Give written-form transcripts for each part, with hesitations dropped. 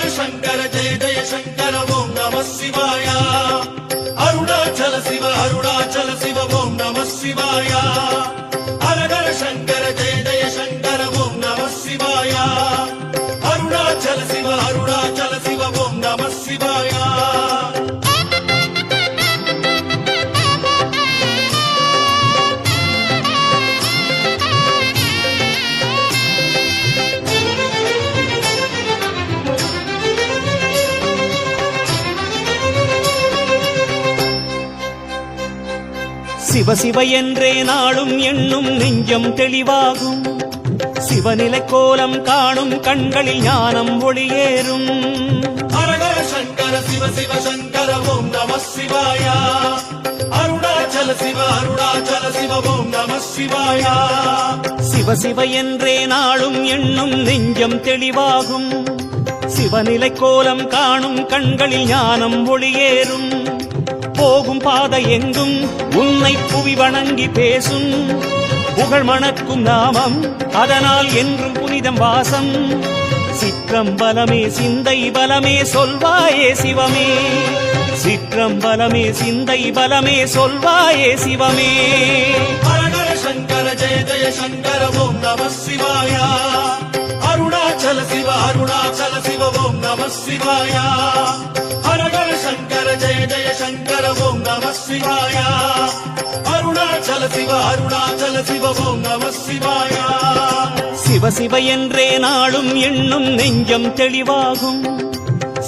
शंकर जय जय शंकर ओम नमः शिवाय अरुणाचल शिव ओम नमः शिवाय हर हर शंकर जय जय शंकर ओम नमः शिवाय अरुणाचल शिव ओम नमः शिवाय சிவ சிவ என்றே நாளும் எண்ணும் நெஞ்சம் தெளிவாகும் சிவநிலை கோலம் காணும் கண்களில் ஞானம் ஒளியேறும் ஹரஹர சங்கர சிவ சிவ சங்கர ஓம் நமः சிவாய அருணாச்சல சிவ ஓம் நமः சிவாய சிவ சிவ என்றே நாளும் எண்ணும் நெஞ்சம் தெளிவாகும் சிவநிலை கோலம் காணும் கண்களில் ஞானம் ஒளியேறும் போகும் பாதை எங்கும் உன்னை புவி வணங்கி பேசும் புகழ் மணக்கும் நாமம் அதனால் என்றும் புனிதம் வாசம் சிற்றம்பலமே சிந்தை பலமே சொல்வாயே சிவமே சிற்றம்பலமே சிந்தை பலமே சொல்வாயே சிவமே ஹரஹர சங்கர ஜெய ஜெய சங்கர ஓம் நமः சிவாய அருணாச்சல சிவ ஓம் நமः சிவாய ஹரஹர சங்கர ஜெய ஜெய சங்கர ஓம் நமः சிவாய அருணாச்சல சிவ ஓம் நமः சிவாய சிவ சிவ என்றே நாளும் எண்ணும் நெஞ்சம் தெளிவாகும்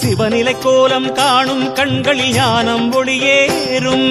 சிவநிலை கோலம் காணும் கண்களில் ஞானம் ஒளியேறும்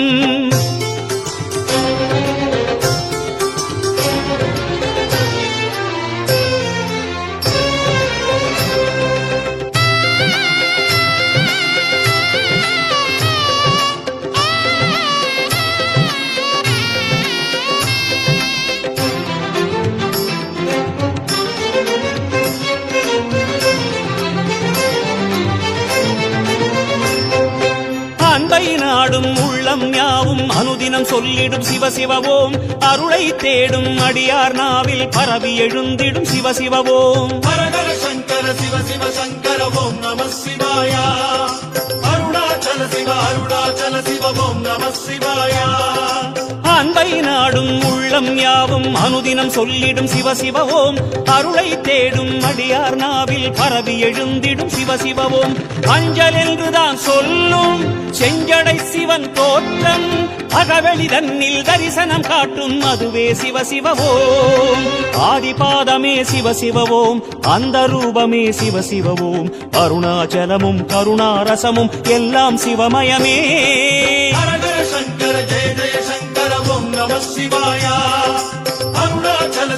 அன்பை நாடும் உள்ளம் யாவும் அனுதினம் சொல்லிடும் சிவ சிவவோம் அருளை தேடும் அடியார் நாவில் பரவி எழுந்திடும் சிவ சிவவோம் ஹரஹர சங்கர சிவ சங்கர ஓம் நமः சிவாய அருணாச்சல சிவ ஓம் நமः சிவாய அன்பை நாடும் உள்ளம் யாவும் அனுதினம் சொல்லிடும் சிவ சிவவோம் அருளை தேடும் அடியார் நாவில் பரவி எழுந்திடும் சிவ சிவவோம் அஞ்சல் என்றுதான் சொல்லும் செஞ்சடை சிவன் தோற்றம் அகவெளி தன்னில் தரிசனம் காட்டும் அதுவே சிவ சிவவோம் ஆதிபாதமே சிவ சிவவோம் அந்த ரூபமே சிவ சிவவோம் அருணாச்சலமும் கருணாரசமும் எல்லாம் சிவமயமே ஹரஹர சங்கர ஜெய ஜெய சங்கர ஓம் நமः சிவாய அருணாச்சல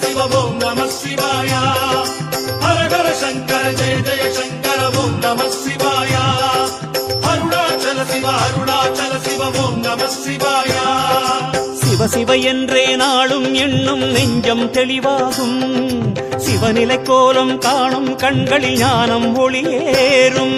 சிவ ஓம் நமः சிவாய ஹரஹர சங்கர ஜெய ஜெய சங்கர ஓம் நமः சிவாய அருணாச்சல சிவ ஓம் நமः சிவாய சிவ சிவ என்றே நாளும் எண்ணும் நெஞ்சம் தெளிவாகும் சிவநிலை கோலம் காணும் கண்களில் ஞானம் ஒளியேறும்